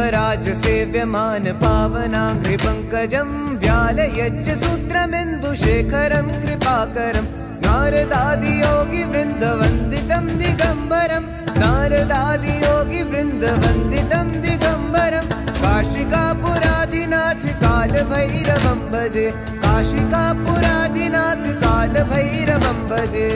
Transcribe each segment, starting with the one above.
युवराज सेव्यमान पावनाङ्घ्रिपङ्कजं व्यालयज्ञसूत्रमिन्दुशेखरं कृपाकरं नारदादियोगिवृन्दवन्दितं दिगम्बरं नारदादियोगिवृन्दवन्दितं दिगम्बरं काशिकापुराधिनाथ कालभैरवं भजे काशिकापुराधिनाथ कालभैरवं भजे।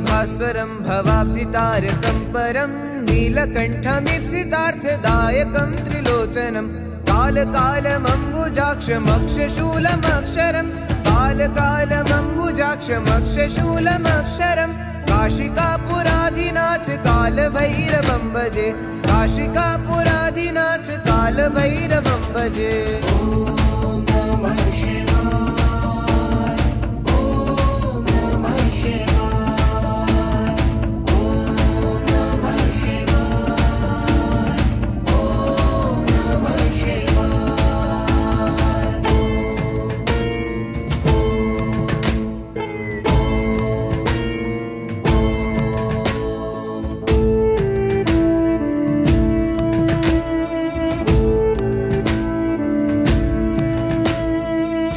भास्वरं भवाब्धितारकं परं नीलकण्ठमीप्सितार्थदायकं त्रिलोचनं कालकालमम्बुजाक्षमक्षशूलमक्षरं कालकालमम्बुजाक्षमक्षशूलमक्षरं काशिकापुराधिनाथ कालभैरवं भजे काशिकापुराधिनाथ कालभैरवं भजे।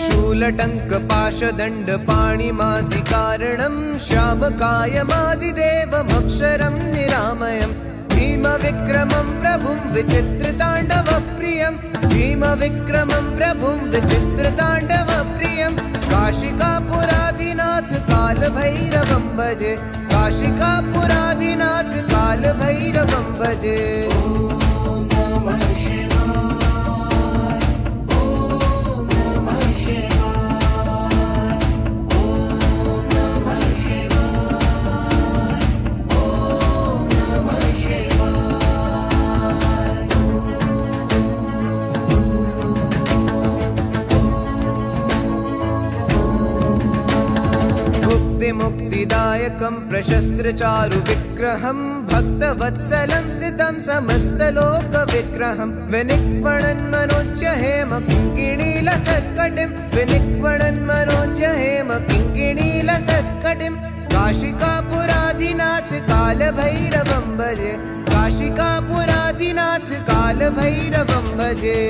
शूलटङ्कपाशदण्डपाणिमादिकारणं श्यामकायमादिदेवमक्षरं निरामयं भीमविक्रमं प्रभुं विचित्रताण्डवप्रियं भीमविक्रमं प्रभुं विचित्रताण्डवप्रियं काशिकापुराधिनाथ कालभैरवं भजे काशिकापुराधिनाथ कालभैरवं भजे। मुक्तिदायकं प्रशस्त्रचारुविग्रहं भक्तवत्सलं स्थितं समस्तलोकविग्रहं विनिक्वणन्मनोज्य हेम किङ्किणीलसत्कटिं विनिक्वणन्मनोज्य हेम किङ्किणीलसत्कटिं काशिकापुराधिनाथ कालभैरवं भजे काशिकापुराधिनाथ कालभैरवं भजे।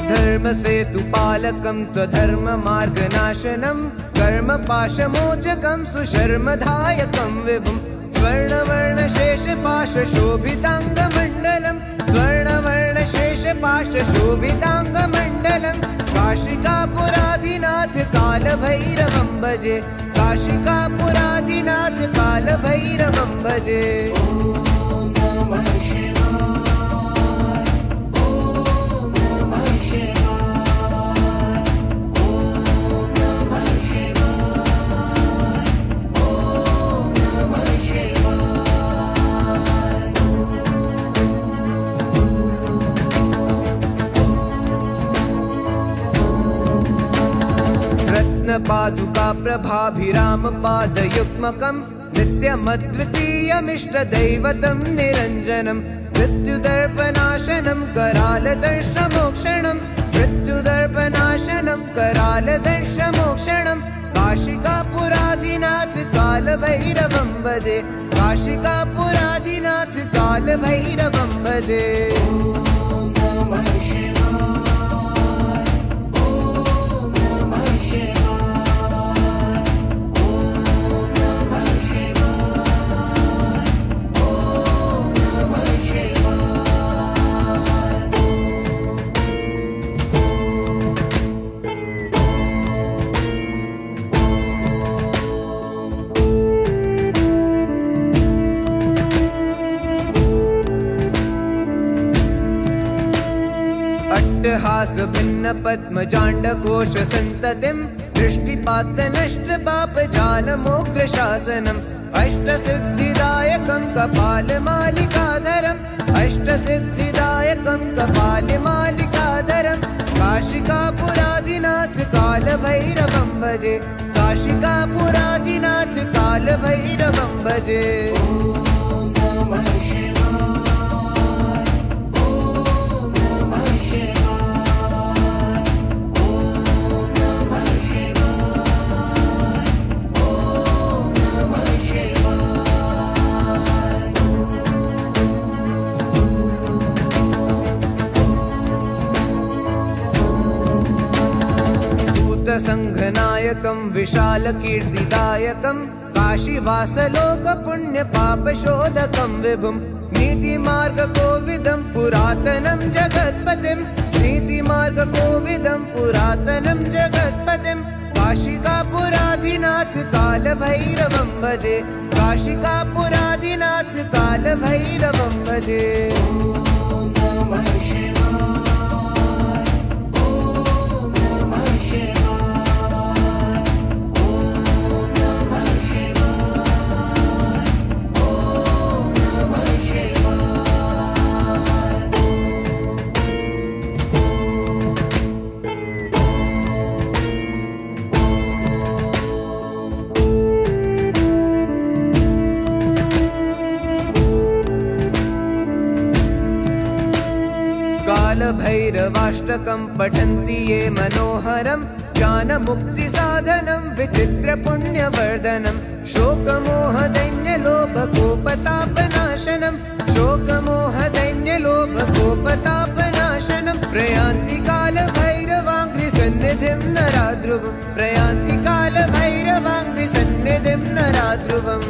धर्मसेतुपालकं त्वधर्ममार्गनाशनं कर्मपाशमोचकं सुशर्मदायकं विभुं स्वर्णवर्णशेषपाशशोभिताङ्गमण्डलं स्वर्णवर्णशेषपाशशोभिताङ्गमण्डलं काशिकापुराधिनाथ कालभैरवं भजे काशिकापुराधिनाथ कालभैरवं भजे। पादुका प्रभाभिरामपादयुग्मकं नित्यमद्वितीयमिष्टदैवतं निरञ्जनं मृत्युदर्पनाशनं करालदर्शमोक्षणं मृत्युदर्पनाशनं करालदर्शमोक्षणं काशिकापुराधिनाथ कालभैरवं भजे काशिकापुराधिनाथ कालभैरवं भजे। भिन्न पद्मजाण्डकोश सन्ततिं दृष्टिपात नष्ट पाप जालमोग्र शासनम् अष्टसिद्धिदायकं कपालमालिकाधरम् अष्टसिद्धिदायकं कपालमालिकाधरम् काशिकापुरादिनाथ कालभैरवं भजे काशिकापुरादिनाथ कालभैरवं भजे। संघनायकं विशालकीर्तिदायकं काशीवासलोकपुण्यपापशोधकं विभुं नीतिमार्गकोविदं पुरातनं जगत्पतिं नीतिमार्गकोविदं पुरातनं जगत्पतिं काशिकापुराधिनाथ कालभैरवं भजे काशिकापुराधिनाथ कालभैरवं भजे। कालभैरवाष्टकं पठन्ति ये मनोहरं ज्ञानमुक्तिसाधनं विचित्रपुण्यवर्धनं शोकमोहदैन्यलोभकोपतापनाशनं शोकमोहदैन्यलोभकोपतापनाशनं प्रयान्ति कालभैरवाङ्घ्रिसन्निधिं नराध्रुवं प्रयान्ति कालभैरवाङ्घ्रिसन्निधिं नराध्रुवम्।